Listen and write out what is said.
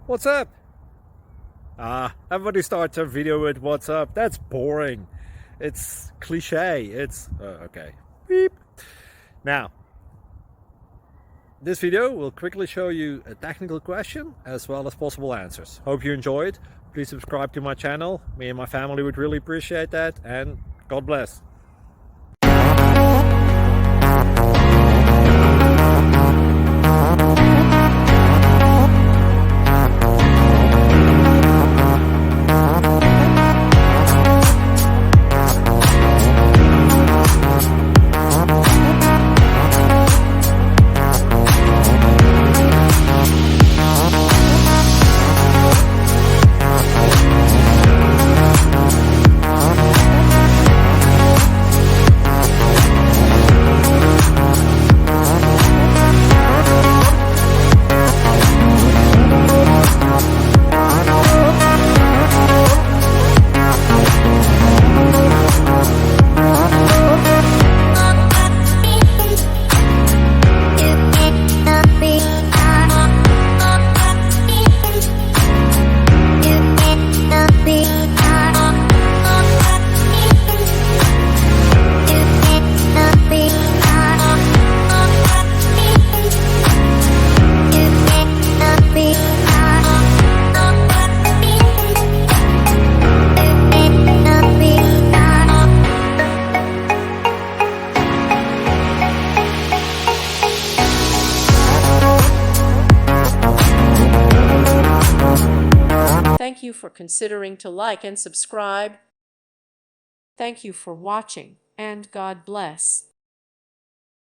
What's up? Everybody starts a video with what's up. That's boring. It's cliche. It's okay. Beep. Now, this video will quickly show you a technical question as well as possible answers. Hope you enjoyed. Please subscribe to my channel. Me and my family would really appreciate that, and God bless. Thank you for considering to like and subscribe. Thank you for watching, and God bless.